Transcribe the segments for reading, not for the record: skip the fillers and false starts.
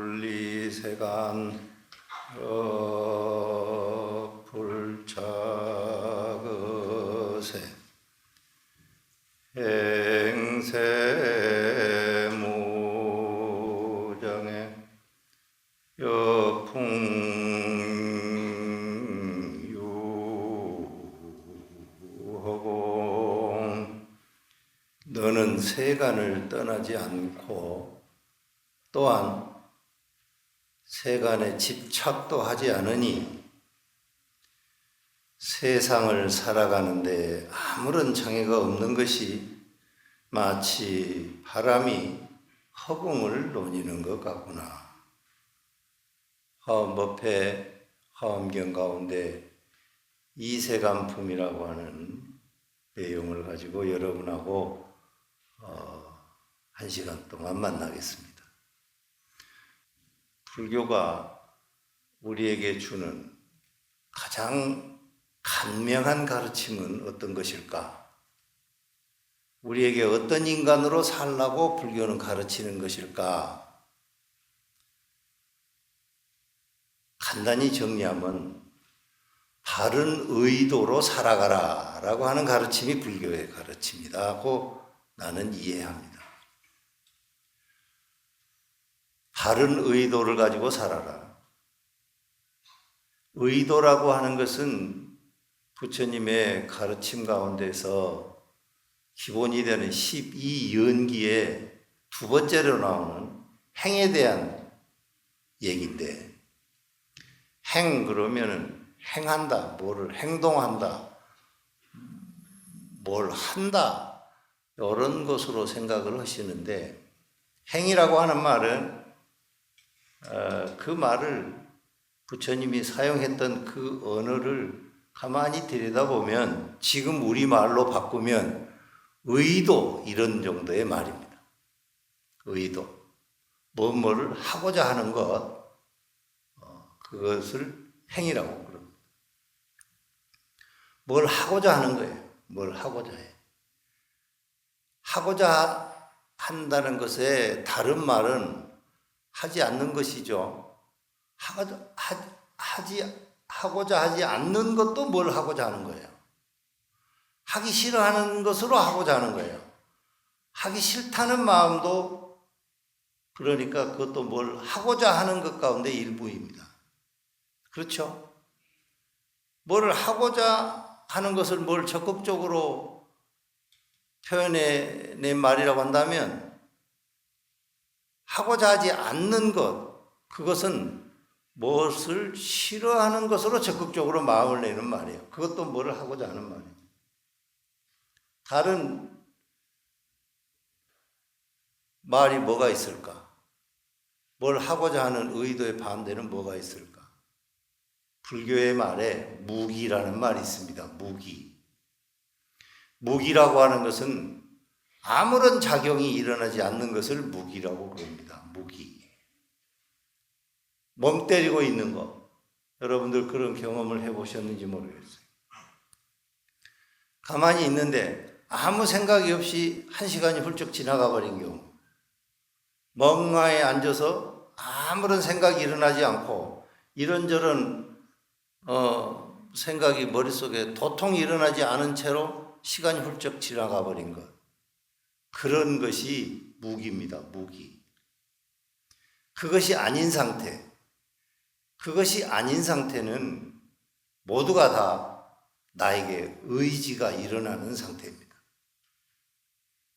여불리세간 여불차거세 행세무정에 여풍유허공 너는 세간을 떠나지 않고 또한 세간에 집착도 하지 않으니 세상을 살아가는데 아무런 장애가 없는 것이 마치 바람이 허공을 노니는 것 같구나. 화엄법회 화엄경 가운데 이세간품이라고 하는 내용을 가지고 여러분하고 1시간 동안 만나겠습니다. 불교가 우리에게 주는 가장 간명한 가르침은 어떤 것일까? 우리에게 어떤 인간으로 살라고 불교는 가르치는 것일까? 간단히 정리하면 바른 의도로 살아가라 라고 하는 가르침이 불교의 가르침이라고 나는 이해합니다. 바른 의도를 가지고 살아라. 의도라고 하는 것은 부처님의 가르침 가운데서 기본이 되는 12연기의 두 번째로 나오는 행에 대한 얘기인데, 행 그러면은 행한다, 뭐를 행동한다, 뭘 한다, 이런 것으로 생각을 하시는데, 행이라고 하는 말은 그 말을 부처님이 사용했던 그 언어를 가만히 들여다보면 지금 우리말로 바꾸면 의도 이런 정도의 말입니다. 의도. 뭐를 하고자 하는 것, 그것을 행이라고 그럽니다. 뭘 하고자 하는 거예요. 뭘 하고자 해. 하고자 한다는 것에 다른 말은 하지 않는 것이죠. 하고자 하지 않는 것도 뭘 하고자 하는 거예요. 하기 싫어하는 것으로 하고자 하는 거예요. 하기 싫다는 마음도 그러니까 그것도 뭘 하고자 하는 것 가운데 일부입니다. 그렇죠? 뭘 하고자 하는 것을 뭘 적극적으로 표현해낸 말이라고 한다면 하고자 하지 않는 것, 그것은 무엇을 싫어하는 것으로 적극적으로 마음을 내는 말이에요. 그것도 뭘 하고자 하는 말이에요. 다른 말이 뭐가 있을까? 뭘 하고자 하는 의도의 반대는 뭐가 있을까? 불교의 말에 무기라는 말이 있습니다. 무기. 무기라고 하는 것은 아무런 작용이 일어나지 않는 것을 무기라고 그럽니다. 무기. 멍 때리고 있는 거. 여러분들 그런 경험을 해보셨는지 모르겠어요. 가만히 있는데 아무 생각이 없이 1시간이 훌쩍 지나가 버린 경우. 멍하에 앉아서 아무런 생각이 일어나지 않고 이런저런 생각이 머릿속에 도통이 일어나지 않은 채로 시간이 훌쩍 지나가 버린 것. 그런 것이 무기입니다. 무기. 그것이 아닌 상태. 그것이 아닌 상태는 모두가 다 나에게 의지가 일어나는 상태입니다.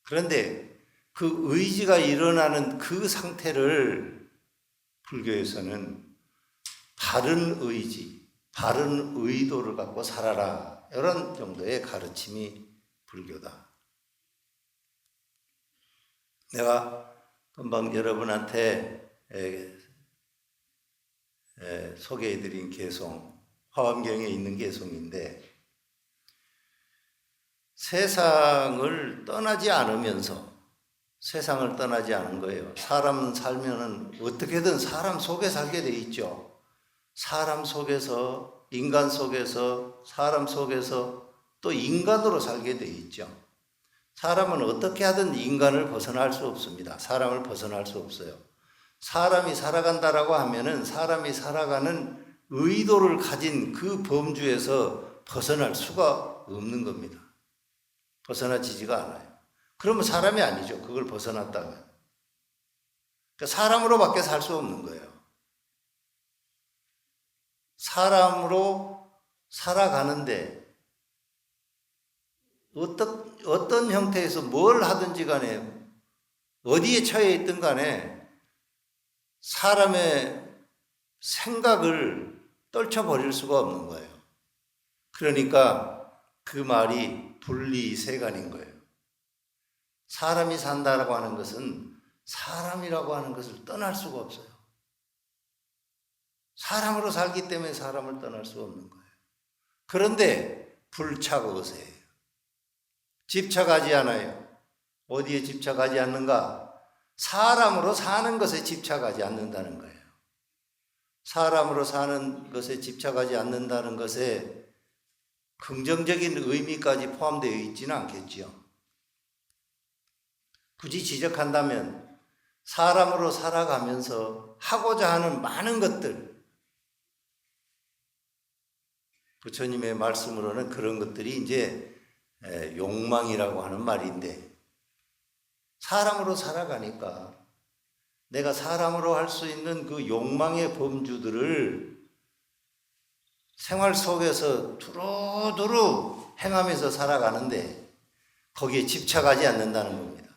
그런데 그 의지가 일어나는 그 상태를 불교에서는 바른 의지, 바른 의도를 갖고 살아라. 이런 정도의 가르침이 불교다. 내가 금방 여러분한테 소개해드린 개송, 화엄경에 있는 개송인데 세상을 떠나지 않으면서 세상을 떠나지 않은 거예요. 사람 살면은 어떻게든 사람 속에 살게 돼 있죠. 사람 속에서, 인간 속에서, 사람 속에서 또 인간으로 살게 돼 있죠. 사람은 어떻게 하든 인간을 벗어날 수 없습니다. 사람을 벗어날 수 없어요. 사람이 살아간다라고 하면은 사람이 살아가는 의도를 가진 그 범주에서 벗어날 수가 없는 겁니다. 벗어나지지가 않아요. 그러면 사람이 아니죠. 그걸 벗어났다면. 그러니까 사람으로밖에 살 수 없는 거예요. 사람으로 살아가는데 어떤 형태에서 뭘 하든지 간에 어디에 처해 있든 간에 사람의 생각을 떨쳐버릴 수가 없는 거예요. 그러니까 그 말이 분리세간인 거예요. 사람이 산다라고 하는 것은 사람이라고 하는 것을 떠날 수가 없어요. 사람으로 살기 때문에 사람을 떠날 수 없는 거예요. 그런데 불착의세예요. 집착하지 않아요. 어디에 집착하지 않는가? 사람으로 사는 것에 집착하지 않는다는 거예요. 사람으로 사는 것에 집착하지 않는다는 것에 긍정적인 의미까지 포함되어 있지는 않겠지요. 굳이 지적한다면 사람으로 살아가면서 하고자 하는 많은 것들, 부처님의 말씀으로는 그런 것들이 이제 욕망이라고 하는 말인데, 사람으로 살아가니까 내가 사람으로 할 수 있는 그 욕망의 범주들을 생활 속에서 두루두루 행하면서 살아가는데 거기에 집착하지 않는다는 겁니다.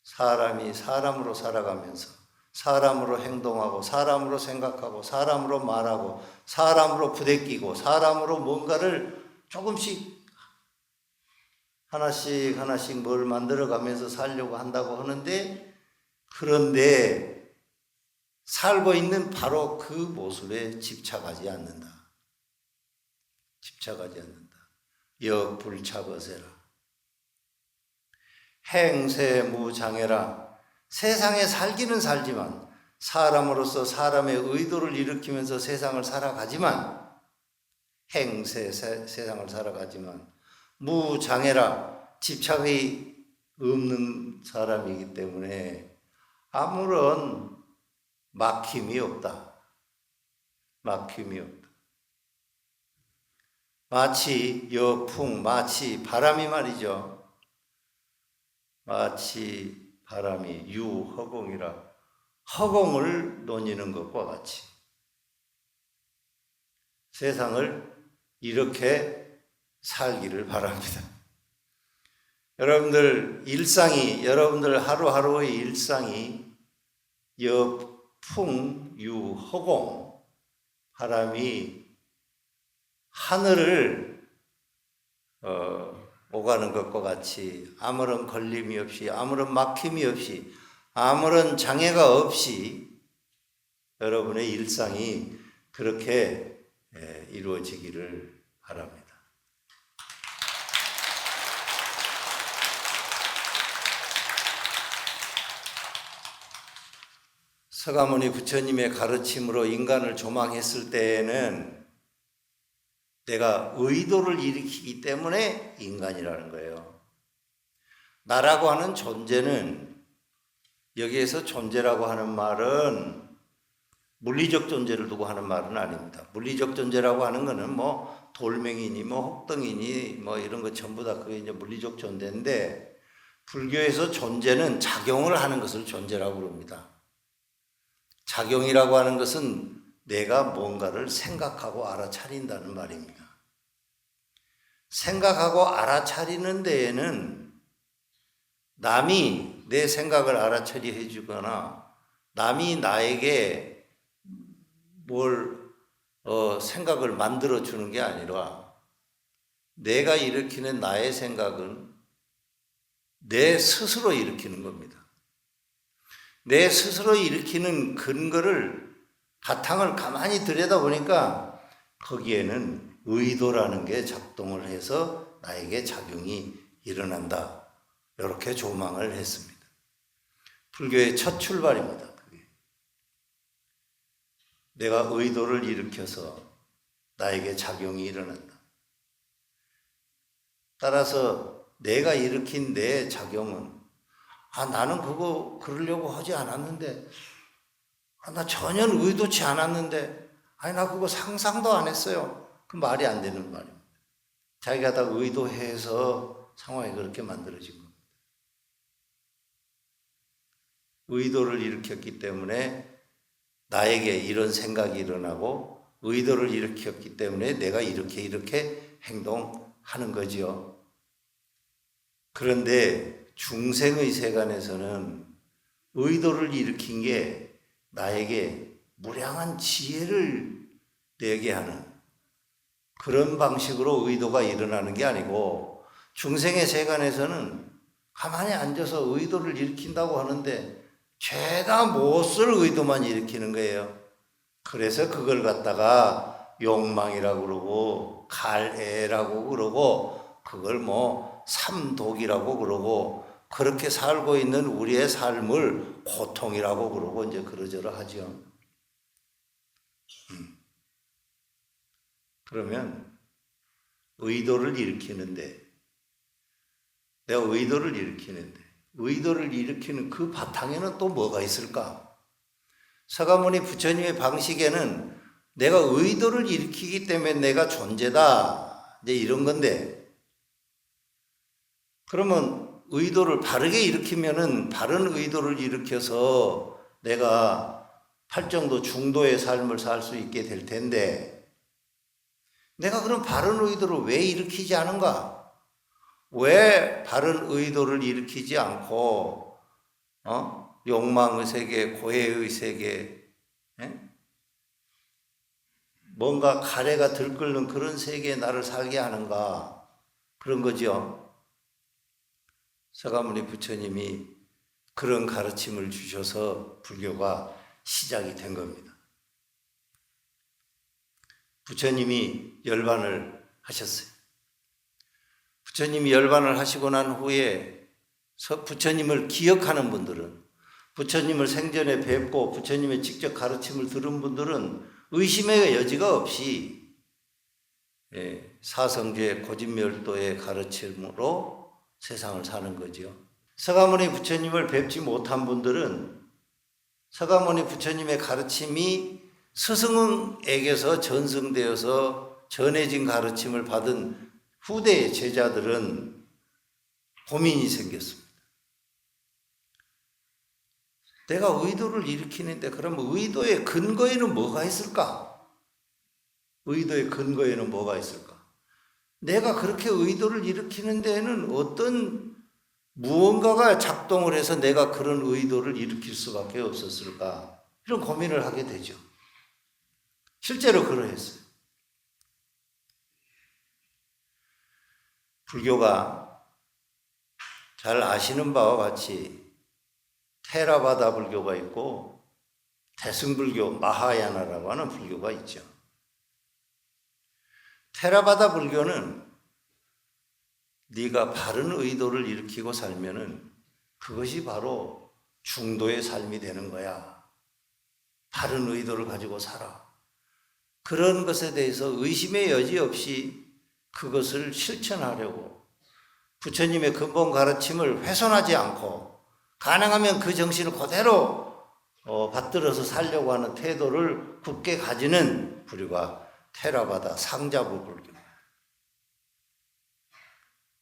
사람이 사람으로 살아가면서 사람으로 행동하고 사람으로 생각하고 사람으로 말하고 사람으로 부대끼고 사람으로 뭔가를 조금씩 하나씩 뭘 만들어가면서 살려고 한다고 하는데, 그런데 살고 있는 바로 그 모습에 집착하지 않는다. 집착하지 않는다. 역불착의세라. 행세무장애라. 세상에 살기는 살지만 사람으로서 사람의 의도를 일으키면서 세상을 살아가지만, 세상을 살아가지만 무장애라. 집착이 없는 사람이기 때문에 아무런 막힘이 없다. 막힘이 없다. 마치 여풍, 마치 바람이 말이죠. 마치 바람이 유허공이라. 허공을 논이는 것과 같이 세상을 이렇게 살기를 바랍니다. 여러분들 하루하루의 일상이 여풍, 유허공, 바람이 하늘을 오가는 것과 같이 아무런 걸림이 없이, 아무런 막힘이 없이, 아무런 장애가 없이 여러분의 일상이 그렇게 이루어지기를 바랍니다. 서가모니 부처님의 가르침으로 인간을 조망했을 때에는 내가 의도를 일으키기 때문에 인간이라는 거예요. 나라고 하는 존재는, 여기에서 존재라고 하는 말은 물리적 존재를 두고 하는 말은 아닙니다. 물리적 존재라고 하는 거는 뭐 돌멩이니 뭐 혹덩이니 뭐 이런 거 전부 다 그게 이제 물리적 존재인데, 불교에서 존재는 작용을 하는 것을 존재라고 그럽니다. 작용이라고 하는 것은 내가 뭔가를 생각하고 알아차린다는 말입니다. 생각하고 알아차리는 데에는 남이 내 생각을 알아차리해 주거나 남이 나에게 생각을 만들어 주는 게 아니라, 내가 일으키는 나의 생각은 내 스스로 일으키는 겁니다. 내 스스로 일으키는 근거를, 바탕을 가만히 들여다보니까 거기에는 의도라는 게 작동을 해서 나에게 작용이 일어난다. 이렇게 조망을 했습니다. 불교의 첫 출발입니다. 그게. 내가 의도를 일으켜서 나에게 작용이 일어난다. 따라서 내가 일으킨 내 작용은 나는 그러려고 하지 않았는데, 나 전혀 의도치 않았는데, 나 그거 상상도 안 했어요. 그 말이 안 되는 말입니다. 자기가 다 의도해서 상황이 그렇게 만들어진 겁니다. 의도를 일으켰기 때문에 나에게 이런 생각이 일어나고, 의도를 일으켰기 때문에 내가 이렇게 행동하는 거지요. 그런데 중생의 세간에서는 의도를 일으킨 게 나에게 무량한 지혜를 내게 하는 그런 방식으로 의도가 일어나는 게 아니고, 중생의 세간에서는 가만히 앉아서 의도를 일으킨다고 하는데 죄다 못 쓸 의도만 일으키는 거예요. 그래서 그걸 갖다가 욕망이라고 그러고 갈애라고 그러고 그걸 삼독이라고 그러고, 그렇게 살고 있는 우리의 삶을 고통이라고 그러고 이제 그러저러 하죠. 그러면 의도를 일으키는데, 내가 의도를 일으키는 그 바탕에는 또 뭐가 있을까? 서가모니 부처님의 방식에는 내가 의도를 일으키기 때문에 내가 존재다, 이제 이런 건데, 그러면 의도를 바르게 일으키면은 바른 의도를 일으켜서 내가 팔정도 중도의 삶을 살 수 있게 될 텐데, 내가 그럼 바른 의도를 왜 일으키지 않은가? 왜 바른 의도를 일으키지 않고 욕망의 세계, 고해의 세계, 뭔가 가래가 들끓는 그런 세계에 나를 살게 하는가? 그런 거죠. 서가모니 부처님이 그런 가르침을 주셔서 불교가 시작이 된 겁니다. 부처님이 열반을 하셨어요. 부처님이 열반을 하시고 난 후에 부처님을 기억하는 분들은, 부처님을 생전에 뵙고 부처님의 직접 가르침을 들은 분들은 의심의 여지가 없이 사성제 고진멸도의 가르침으로 세상을 사는 거죠. 서가모니 부처님을 뵙지 못한 분들은 서가모니 부처님의 가르침이 스승에게서 전승되어서 전해진 가르침을 받은 후대의 제자들은 고민이 생겼습니다. 내가 의도를 일으키는데 그러면 의도의 근거에는 뭐가 있을까? 의도의 근거에는 뭐가 있을까? 내가 그렇게 의도를 일으키는 데에는 어떤 무언가가 작동을 해서 내가 그런 의도를 일으킬 수밖에 없었을까? 이런 고민을 하게 되죠. 실제로 그러했어요. 불교가 잘 아시는 바와 같이 테라바다 불교가 있고 대승불교 마하야나라고 하는 불교가 있죠. 테라바다 불교는 네가 바른 의도를 일으키고 살면은 그것이 바로 중도의 삶이 되는 거야. 바른 의도를 가지고 살아. 그런 것에 대해서 의심의 여지 없이 그것을 실천하려고 부처님의 근본 가르침을 훼손하지 않고 가능하면 그 정신을 그대로 받들어서 살려고 하는 태도를 굳게 가지는 불교가 테라바다 상자부 불교.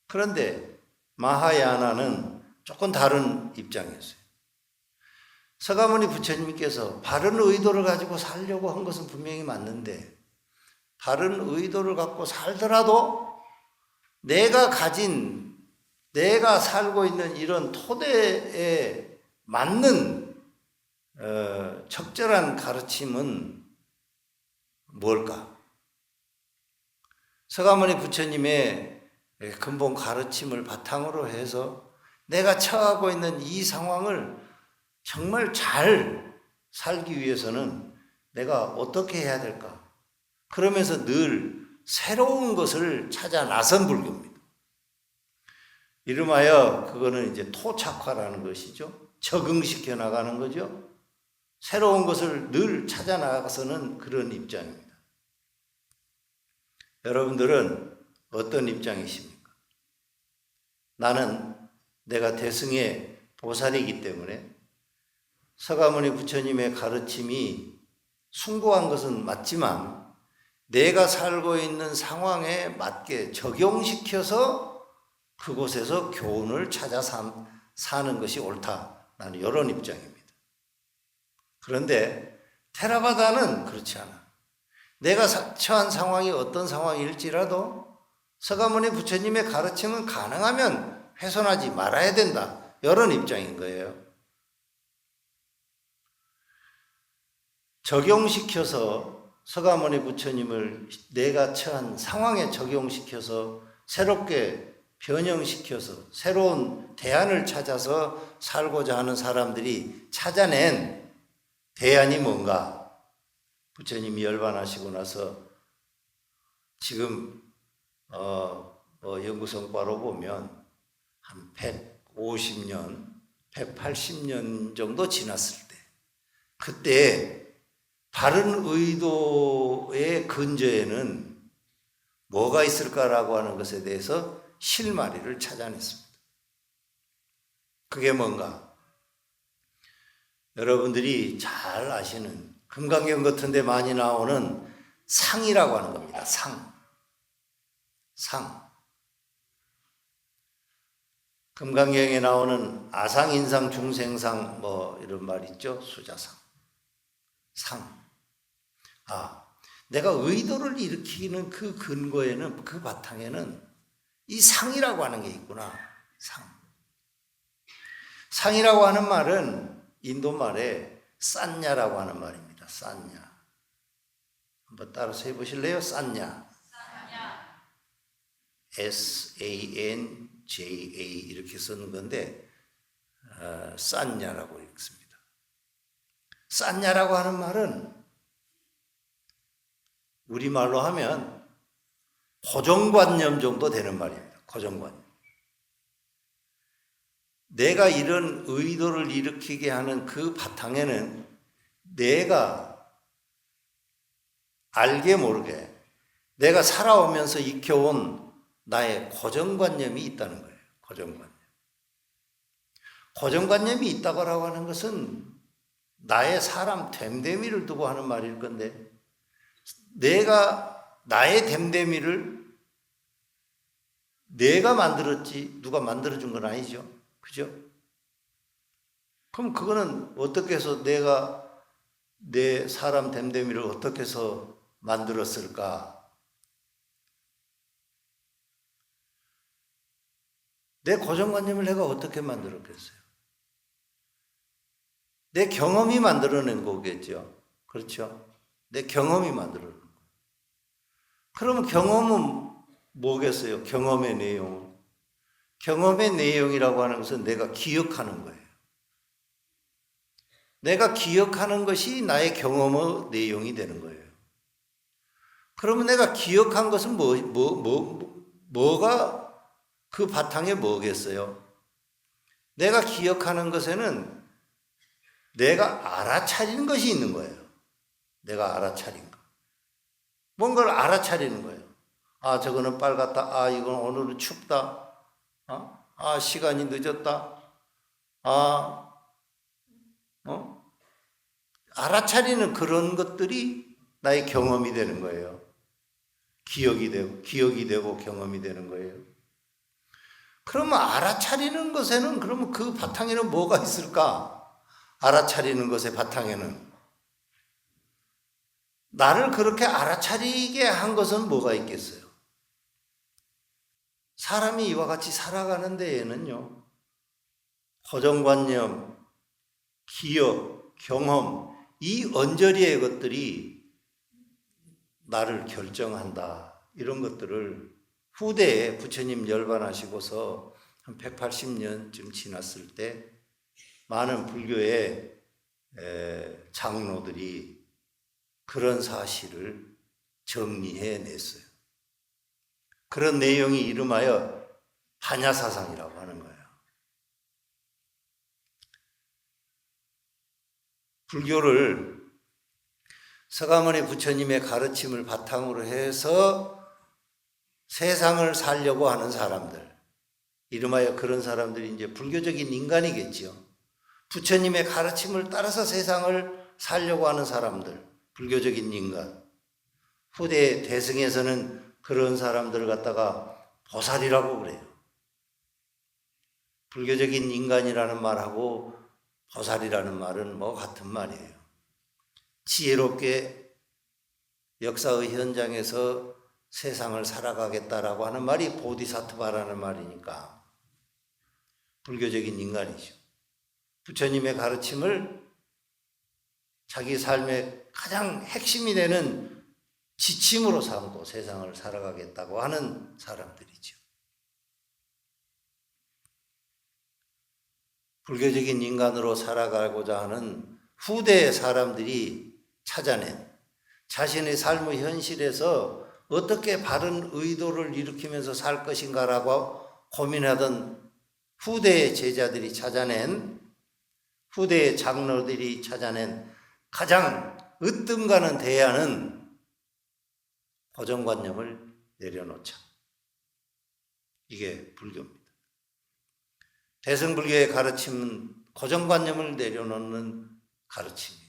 그런데 마하야나는 조금 다른 입장이었어요. 서가모니 부처님께서 바른 의도를 가지고 살려고 한 것은 분명히 맞는데, 바른 의도를 갖고 살더라도 내가 살고 있는 이런 토대에 맞는 적절한 가르침은 뭘까? 서가모니 부처님의 근본 가르침을 바탕으로 해서 내가 처하고 있는 이 상황을 정말 잘 살기 위해서는 내가 어떻게 해야 될까? 그러면서 늘 새로운 것을 찾아 나선 불교입니다. 이름하여 그거는 이제 토착화라는 것이죠. 적응시켜 나가는 거죠. 새로운 것을 늘 찾아 나가서는 그런 입장입니다. 여러분들은 어떤 입장이십니까? 나는 내가 대승의 보살이기 때문에 서가모니 부처님의 가르침이 숭고한 것은 맞지만 내가 살고 있는 상황에 맞게 적용시켜서 그곳에서 교훈을 찾아 사는 것이 옳다. 나는 이런 입장입니다. 그런데 테라바다는 그렇지 않아. 내가 처한 상황이 어떤 상황일지라도 서가모니 부처님의 가르침은 가능하면 훼손하지 말아야 된다. 이런 입장인 거예요. 적용시켜서 서가모니 부처님을 내가 처한 상황에 적용시켜서 새롭게 변형시켜서 새로운 대안을 찾아서 살고자 하는 사람들이 찾아낸 대안이 뭔가? 부처님이 열반하시고 나서 지금 연구 성과로 보면 한 150년, 180년 정도 지났을 때 그때 바른 의도의 근저에는 뭐가 있을까라고 하는 것에 대해서 실마리를 찾아냈습니다. 그게 뭔가? 여러분들이 잘 아시는 금강경 같은 데 많이 나오는 상이라고 하는 겁니다. 상. 금강경에 나오는 아상, 인상, 중생상 뭐 이런 말 있죠? 수자상. 상. 내가 의도를 일으키는 그 근거에는, 그 바탕에는 이 상이라고 하는 게 있구나. 상이라고 하는 말은 인도 말에 싼냐라고 하는 말입니다. 싼냐. 한번 따라서 해보실래요? 싼냐. S-A-N-J-A 이렇게 쓰는 건데 싼냐라고 읽습니다. 싼냐라고 하는 말은 우리말로 하면 고정관념 정도 되는 말입니다. 고정관념. 내가 이런 의도를 일으키게 하는 그 바탕에는 내가 알게 모르게 내가 살아오면서 익혀온 나의 고정관념이 있다는 거예요. 고정관념이 있다고 하는 것은 나의 사람 됨됨이를 두고 하는 말일 건데 내가 나의 됨됨이를 내가 만들었지 누가 만들어준 건 아니죠. 그죠? 그럼 그거는 어떻게 해서 내가 내 사람 됨됨이를 어떻게 해서 만들었을까? 내 고정관념을 내가 어떻게 만들었겠어요? 내 경험이 만들어낸 거겠죠. 그렇죠? 내 경험이 만들어낸 거. 그러면 경험은 뭐겠어요? 경험의 내용은. 경험의 내용이라고 하는 것은 내가 기억하는 거예요. 내가 기억하는 것이 나의 경험의 내용이 되는 거예요. 그러면 내가 기억한 것은 뭐가 그 바탕에 뭐겠어요? 내가 기억하는 것에는 내가 알아차리는 것이 있는 거예요. 내가 알아차린 거. 뭔가를 알아차리는 거예요. 저거는 빨갛다. 이건 오늘은 춥다. 시간이 늦었다. 알아차리는 그런 것들이 나의 경험이 되는 거예요. 기억이 되고 경험이 되는 거예요. 그러면 알아차리는 것에는 그러면 그 바탕에는 뭐가 있을까? 알아차리는 것의 바탕에는 나를 그렇게 알아차리게 한 것은 뭐가 있겠어요? 사람이 이와 같이 살아가는 데에는요, 고정관념, 기억, 경험, 이 언저리의 것들이 나를 결정한다. 이런 것들을 후대에 부처님 열반하시고서 한 180년쯤 지났을 때 많은 불교의 장로들이 그런 사실을 정리해냈어요. 그런 내용이 이름하여 반야사상이라고 하는 거예요. 불교를 서가모니 부처님의 가르침을 바탕으로 해서 세상을 살려고 하는 사람들, 이름하여 그런 사람들이 이제 불교적인 인간이겠지요. 부처님의 가르침을 따라서 세상을 살려고 하는 사람들, 불교적인 인간. 후대 대승에서는 그런 사람들을 갖다가 보살이라고 그래요. 불교적인 인간이라는 말하고 보살이라는 말은 뭐 같은 말이에요. 지혜롭게 역사의 현장에서 세상을 살아가겠다라고 하는 말이 보디사트바라는 말이니까 불교적인 인간이죠. 부처님의 가르침을 자기 삶의 가장 핵심이 되는 지침으로 삼고 세상을 살아가겠다고 하는 사람들이죠. 불교적인 인간으로 살아가고자 하는 후대의 사람들이 찾아낸 자신의 삶의 현실에서 어떻게 바른 의도를 일으키면서 살 것인가라고 고민하던 후대의 제자들이 찾아낸, 후대의 장로들이 찾아낸 가장 으뜸가는 대안은 고정관념을 내려놓자. 이게 불교입니다. 대승불교의 가르침은 고정관념을 내려놓는 가르침이에요.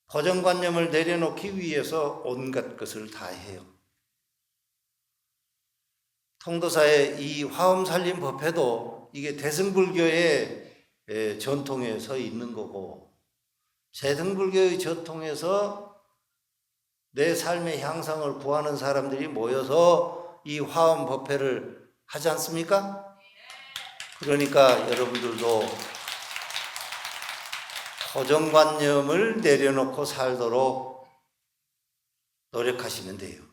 고정관념을 내려놓기 위해서 온갖 것을 다 해요. 통도사의 이 화엄살림법회도 이게 대승불교의 전통에 서 있는 거고, 대승불교의 전통에서 내 삶의 향상을 구하는 사람들이 모여서 이 화엄법회를 하지 않습니까? 그러니까 여러분들도 고정관념을 내려놓고 살도록 노력하시면 돼요.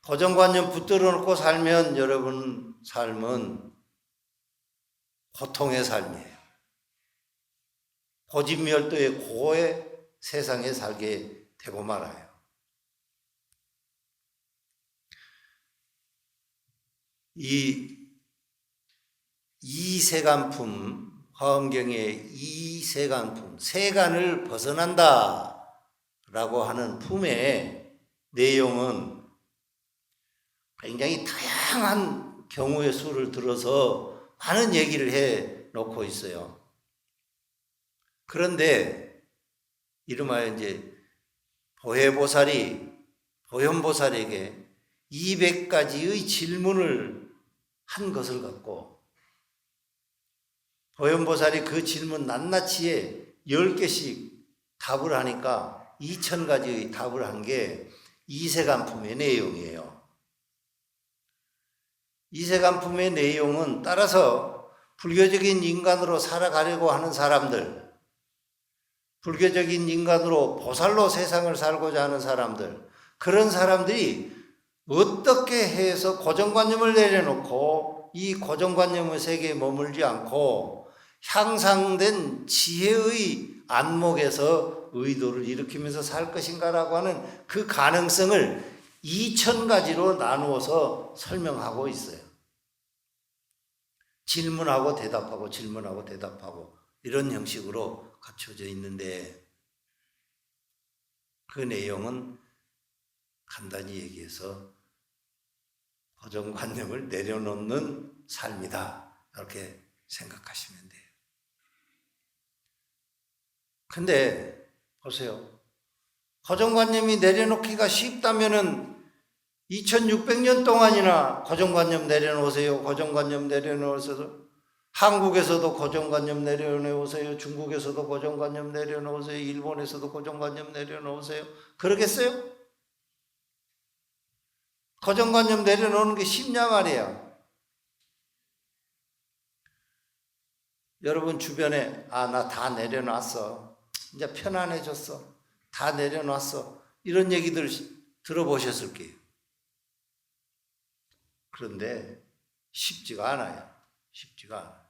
고정관념 붙들어 놓고 살면 여러분 삶은 고통의 삶이에요. 고집멸도의 고의 세상에 살게 되고 말아요. 이세간품, 화엄경의 이세간품, 세간을 벗어난다 라고 하는 품의 내용은 굉장히 다양한 경우의 수를 들어서 많은 얘기를 해 놓고 있어요. 그런데 이름하여 이제 보현보살에게 200가지의 질문을 한 것을 갖고 보현보살이 그 질문 낱낱이에 10개씩 답을 하니까 2000가지의 답을 한 게 이세간품의 내용이에요. 이세간품의 내용은 따라서 불교적인 인간으로 살아가려고 하는 사람들, 불교적인 인간으로 보살로 세상을 살고자 하는 사람들, 그런 사람들이 어떻게 해서 고정관념을 내려놓고 이 고정관념의 세계에 머물지 않고 향상된 지혜의 안목에서 의도를 일으키면서 살 것인가라고 하는 그 가능성을 2000가지로 나누어서 설명하고 있어요. 질문하고 대답하고 질문하고 대답하고 이런 형식으로 갖춰져 있는데 그 내용은 간단히 얘기해서 고정관념을 내려놓는 삶이다. 이렇게 생각하시면 돼요. 근데 보세요. 고정관념이 내려놓기가 쉽다면은 2600년 동안이나 고정관념 내려놓으세요. 고정관념 내려놓으세요. 한국에서도 고정관념 내려놓으세요. 중국에서도 고정관념 내려놓으세요. 일본에서도 고정관념 내려놓으세요. 그러겠어요? 고정관념 내려놓는 게 쉽냐 말이야. 여러분 주변에 나 다 내려놨어. 이제 편안해졌어. 다 내려놨어. 이런 얘기들 들어보셨을 거예요. 그런데 쉽지가 않아요. 쉽지가 않아요.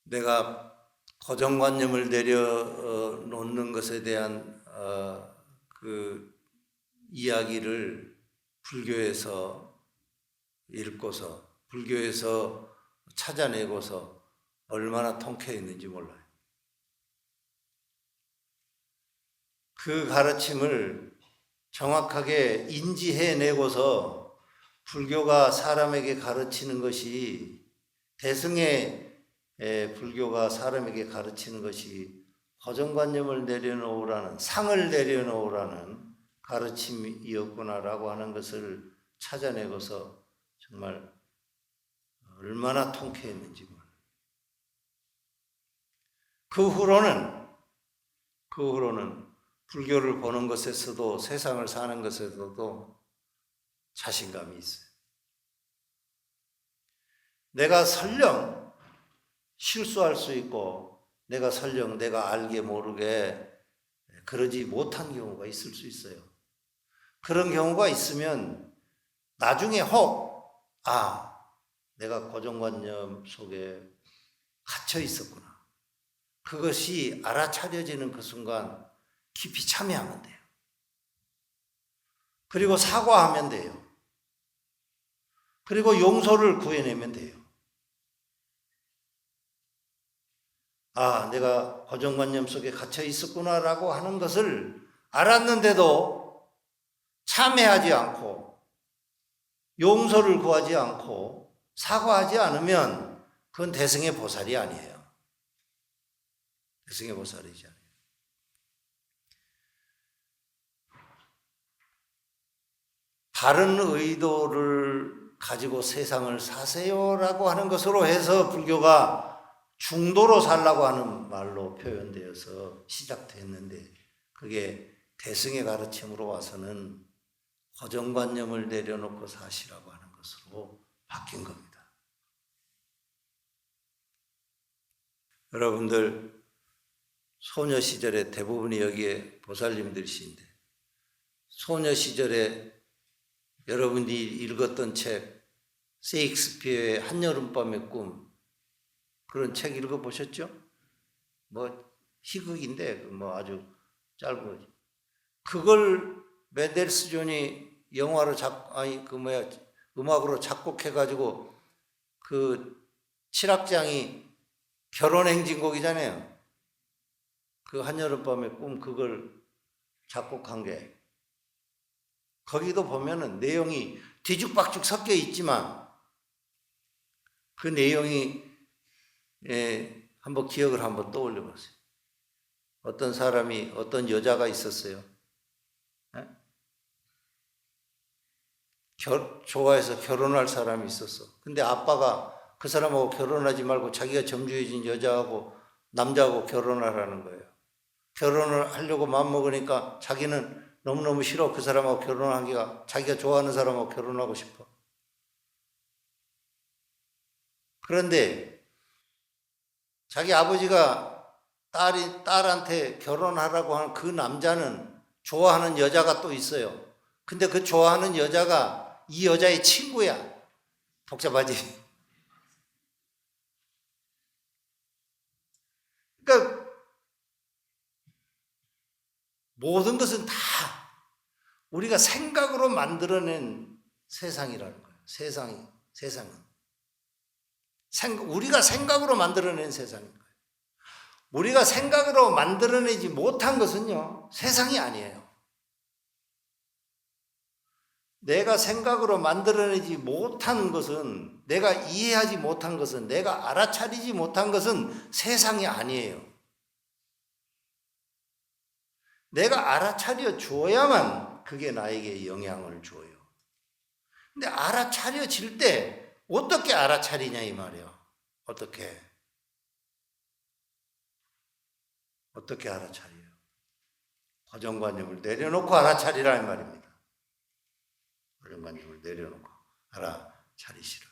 내가 고정관념을 내려놓는 것에 대한 그 이야기를 불교에서 읽고서 불교에서 찾아내고서 얼마나 통쾌했는지 몰라요. 그 가르침을 정확하게 인지해내고서 불교가 사람에게 가르치는 것이, 대승의 불교가 사람에게 가르치는 것이 고정관념을 내려놓으라는, 상을 내려놓으라는 가르침이었구나라고 하는 것을 찾아내고서 정말 얼마나 통쾌했는지. 그 후로는 불교를 보는 것에서도, 세상을 사는 것에서도 자신감이 있어요. 내가 설령 실수할 수 있고, 내가 설령 내가 알게 모르게 그러지 못한 경우가 있을 수 있어요. 그런 경우가 있으면 나중에 혹, 내가 고정관념 속에 갇혀 있었구나. 그것이 알아차려지는 그 순간 깊이 참여하면 돼요. 그리고 사과하면 돼요. 그리고 용서를 구해내면 돼요. 내가 고정관념 속에 갇혀 있었구나라고 하는 것을 알았는데도 참회하지 않고 용서를 구하지 않고 사과하지 않으면 그건 대승의 보살이 아니에요. 대승의 보살이지 않아요. 바른 의도를 가지고 세상을 사세요라고 하는 것으로 해서 불교가 중도로 살라고 하는 말로 표현되어서 시작됐는데, 그게 대승의 가르침으로 와서는 고정관념을 내려놓고 사시라고 하는 것으로 바뀐 겁니다. 여러분들 소녀 시절에 대부분이 여기에 보살님들이신데, 소녀 시절에 여러분들이 읽었던 책, 세익스피어의 한여름밤의 꿈, 그런 책 읽어보셨죠? 희극인데 아주 짧은 거지. 그걸 멘델스 존이 영화로 음악으로 작곡해가지고 그 칠악장이 결혼행진곡이잖아요. 그 한여름밤의 꿈, 그걸 작곡한 게, 거기도 보면은 내용이 뒤죽박죽 섞여 있지만 그 내용이 한번 기억을 한번 떠올려 보세요. 어떤 사람이, 어떤 여자가 있었어요. 좋아해서 결혼할 사람이 있었어. 근데 아빠가 그 사람하고 결혼하지 말고 자기가 점주해진 남자하고 결혼하라는 거예요. 결혼을 하려고 마음먹으니까 자기는 너무너무 싫어. 그 사람하고 결혼하기가, 자기가 좋아하는 사람하고 결혼하고 싶어. 그런데 자기 아버지가 딸한테 결혼하라고 하는 그 남자는 좋아하는 여자가 또 있어요. 근데 그 좋아하는 여자가 이 여자의 친구야. 복잡하지? 그러니까 모든 것은 다 우리가 생각으로 만들어낸 세상이라는 거예요. 세상은. 우리가 생각으로 만들어낸 세상인 거예요. 우리가 생각으로 만들어내지 못한 것은요, 세상이 아니에요. 내가 생각으로 만들어내지 못한 것은, 내가 이해하지 못한 것은, 내가 알아차리지 못한 것은 세상이 아니에요. 내가 알아차려 주어야만 그게 나에게 영향을 줘요. 근데 알아차려질 때 어떻게 알아차리냐 이 말이에요. 어떻게 알아차려요? 고정관념을 내려놓고 알아차리라는 말입니다. 고정관념을 내려놓고 알아차리시라.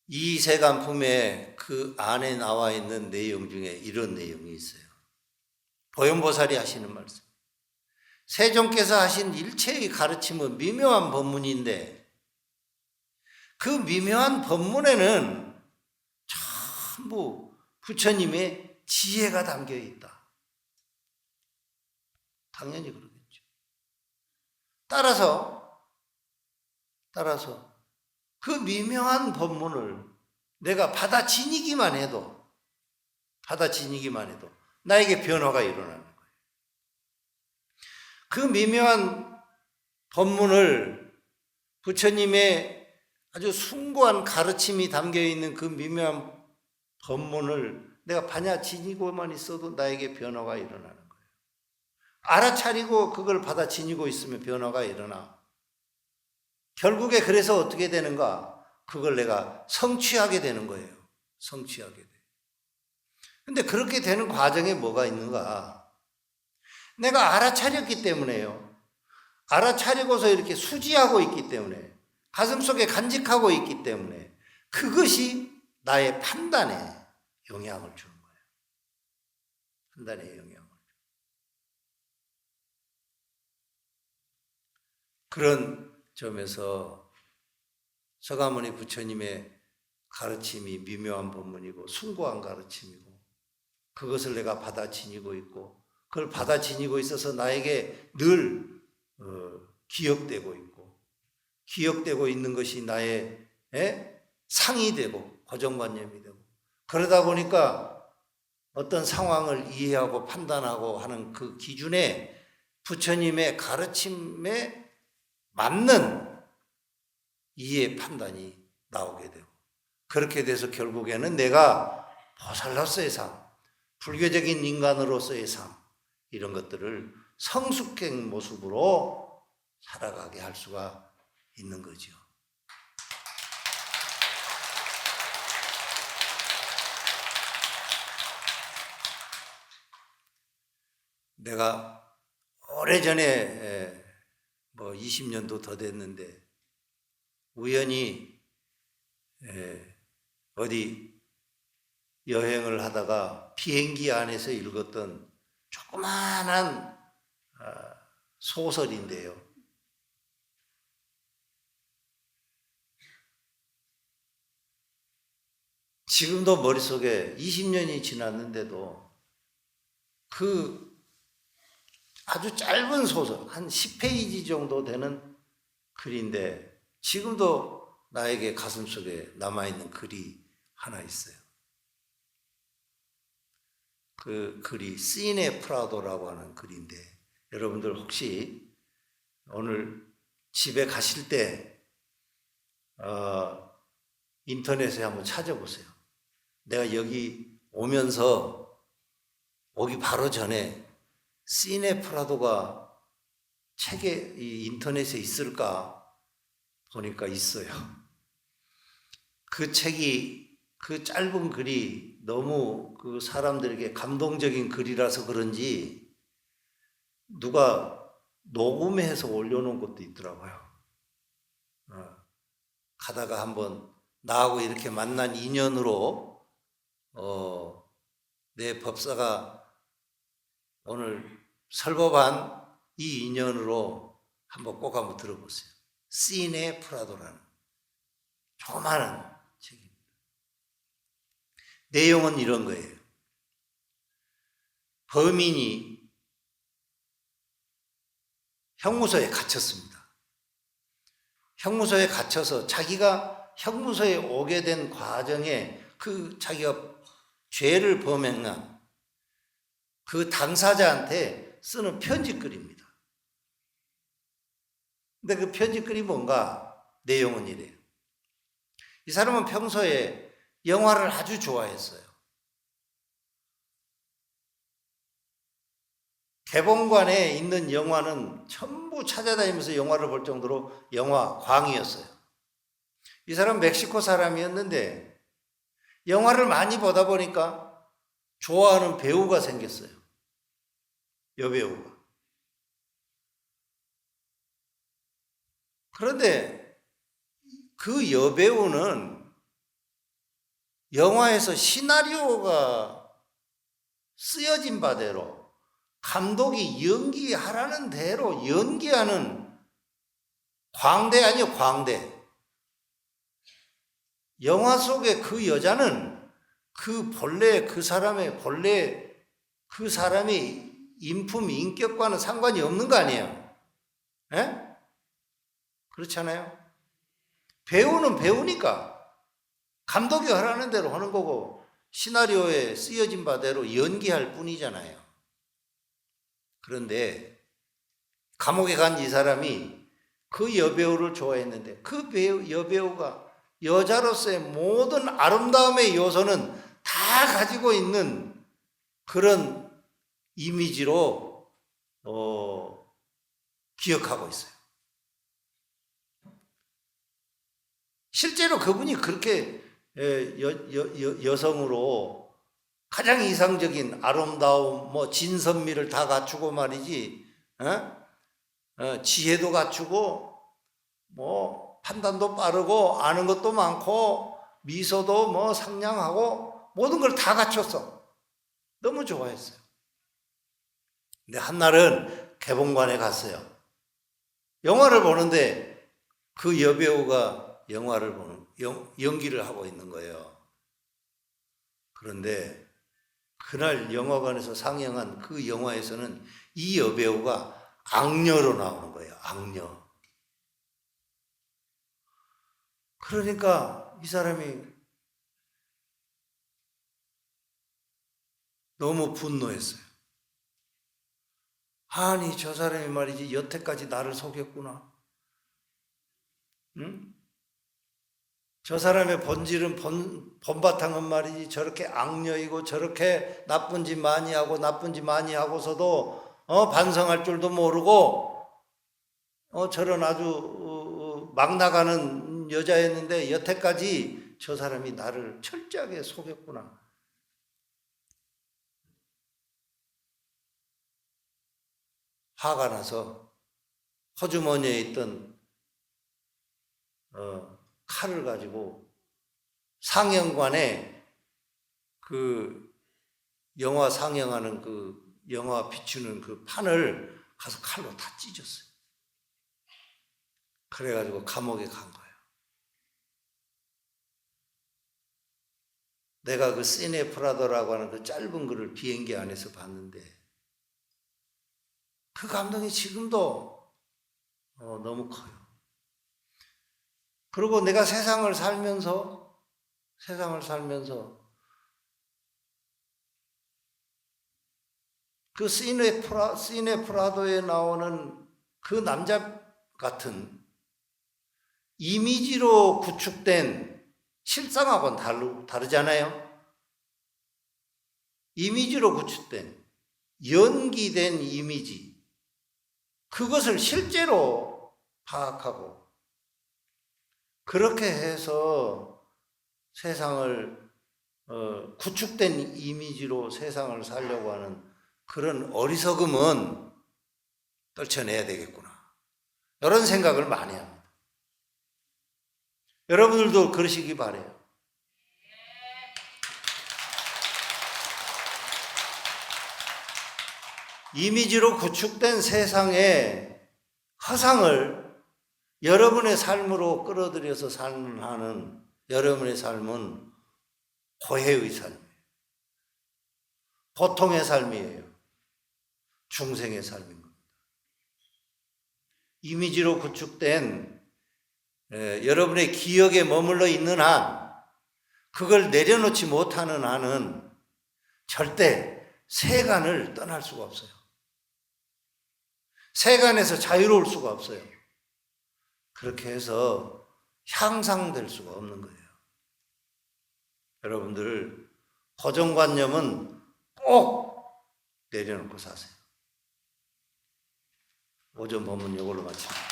이 세간품에 그 안에 나와 있는 내용 중에 이런 내용이 있어요. 보현보살이 하시는 말씀. 세종께서 하신 일체의 가르침은 미묘한 법문인데, 그 미묘한 법문에는 전부 부처님의 지혜가 담겨 있다. 당연히 그러겠죠. 따라서 그 미묘한 법문을 내가 받아지니기만 해도 나에게 변화가 일어나는 거예요. 그 미묘한 법문을 부처님의 아주 숭고한 가르침이 담겨있는 그 미묘한 법문을 내가 반야 지니고만 있어도 나에게 변화가 일어나는 거예요. 알아차리고 그걸 받아 지니고 있으면 변화가 일어나. 결국에 그래서 어떻게 되는가? 그걸 내가 성취하게 되는 거예요. 성취하게 돼. 근데 그렇게 되는 과정에 뭐가 있는가? 내가 알아차렸기 때문에요. 알아차리고서 이렇게 수지하고 있기 때문에, 가슴속에 간직하고 있기 때문에 그것이 나의 판단에 영향을 주는 거예요. 판단에 영향을 주는. 그런 점에서 서가모니 부처님의 가르침이 미묘한 법문이고 숭고한 가르침이고, 그것을 내가 받아 지니고 있고, 그걸 받아 지니고 있어서 나에게 늘 기억되고 있고, 기억되고 있는 것이 나의 상이 되고 고정관념이 되고, 그러다 보니까 어떤 상황을 이해하고 판단하고 하는 그 기준에 부처님의 가르침에 맞는 이해 판단이 나오게 되고, 그렇게 돼서 결국에는 내가 보살로서의 삶, 불교적인 인간으로서의 삶, 이런 것들을 성숙한 모습으로 살아가게 할 수가 있는 거죠. 내가 오래전에 20년도 더 됐는데 우연히 어디 여행을 하다가 비행기 안에서 읽었던 조그마한 소설인데요. 지금도 머릿속에 20년이 지났는데도 그 아주 짧은 소설, 한 10페이지 정도 되는 글인데 지금도 나에게 가슴속에 남아있는 글이 하나 있어요. 그 글이 시네 프라도라고 하는 글인데, 여러분들 혹시 오늘 집에 가실 때 인터넷에 한번 찾아보세요. 내가 여기 오기 바로 전에 시네 프라도가 책에 인터넷에 있을까 보니까 있어요. 그 책이, 그 짧은 글이 너무 그 사람들에게 감동적인 글이라서 그런지 누가 녹음해서 올려놓은 것도 있더라고요. 가다가 한번 나하고 이렇게 만난 인연으로 내 법사가 오늘 설법한 이 인연으로 한번 들어보세요. 시네 프라도라는 조그마한 책입니다. 내용은 이런 거예요. 범인이 형무소에 갇혔습니다. 형무소에 갇혀서 자기가 형무소에 오게 된 과정에 그 자기가 죄를 범행한 그 당사자한테 쓰는 편지글입니다. 근데 그 편지글이 뭔가? 내용은 이래요. 이 사람은 평소에 영화를 아주 좋아했어요. 개봉관에 있는 영화는 전부 찾아다니면서 영화를 볼 정도로 영화 광이었어요. 이 사람은 멕시코 사람이었는데 영화를 많이 보다 보니까 좋아하는 배우가 생겼어요. 여배우가. 그런데 그 여배우는 영화에서 시나리오가 쓰여진 바대로 감독이 연기하라는 대로 연기하는 광대 아니요, 광대. 영화 속에 그 여자는 그 사람의 인품, 인격과는 상관이 없는 거 아니에요? 에? 그렇잖아요? 배우는 배우니까 감독이 하라는 대로 하는 거고, 시나리오에 쓰여진 바대로 연기할 뿐이잖아요. 그런데 감옥에 간 이 사람이 그 여배우를 좋아했는데 그 여배우가 여자로서의 모든 아름다움의 요소는 다 가지고 있는 그런 이미지로 기억하고 있어요. 실제로 그분이 그렇게 여성으로 가장 이상적인 아름다움, 진선미를 다 갖추고 말이지, 지혜도 갖추고, 판단도 빠르고, 아는 것도 많고, 미소도 상냥하고, 모든 걸 다 갖췄어. 너무 좋아했어요. 근데 한날은 개봉관에 갔어요. 영화를 보는데 그 여배우가 연기를 하고 있는 거예요. 그런데 그날 영화관에서 상영한 그 영화에서는 이 여배우가 악녀로 나오는 거예요. 악녀. 그러니까 이 사람이 너무 분노했어요. 아니, 저 사람이 말이지 여태까지 나를 속였구나. 응? 저 사람의 본질은 본바탕은 말이지 저렇게 악녀이고 저렇게 나쁜 짓 많이 하고서도 반성할 줄도 모르고 저런 아주 막 나가는 여자였는데 여태까지 저 사람이 나를 철저하게 속였구나. 화가 나서 호주머니에 있던 칼을 가지고 상영관에 그 영화 상영하는 그 영화 비추는 그 판을 가서 칼로 다 찢었어요. 그래가지고 감옥에 간 거예요. 내가 그 시네 프라도라고 하는 그 짧은 글을 비행기 안에서 봤는데 그 감동이 지금도 너무 커요. 그리고 내가 세상을 살면서 그 시네 프라도에 나오는 그 남자 같은 이미지로 구축된 실상하고는 다르잖아요. 이미지로 구축된 연기된 이미지, 그것을 실제로 파악하고 그렇게 해서 세상을 구축된 이미지로 세상을 살려고 하는 그런 어리석음은 떨쳐내야 되겠구나. 이런 생각을 많이 합니다. 여러분들도 그러시기 바라요. 이미지로 구축된 세상의 허상을 여러분의 삶으로 끌어들여서 하는 여러분의 삶은 고해의 삶이에요. 보통의 삶이에요. 중생의 삶인 겁니다. 이미지로 구축된 여러분의 기억에 머물러 있는 한, 그걸 내려놓지 못하는 한은 절대 세간을 떠날 수가 없어요. 세간에서 자유로울 수가 없어요. 그렇게 해서 향상될 수가 없는 거예요. 여러분들 고정관념은 꼭 내려놓고 사세요. 오전 본문 이걸로 마칩니다.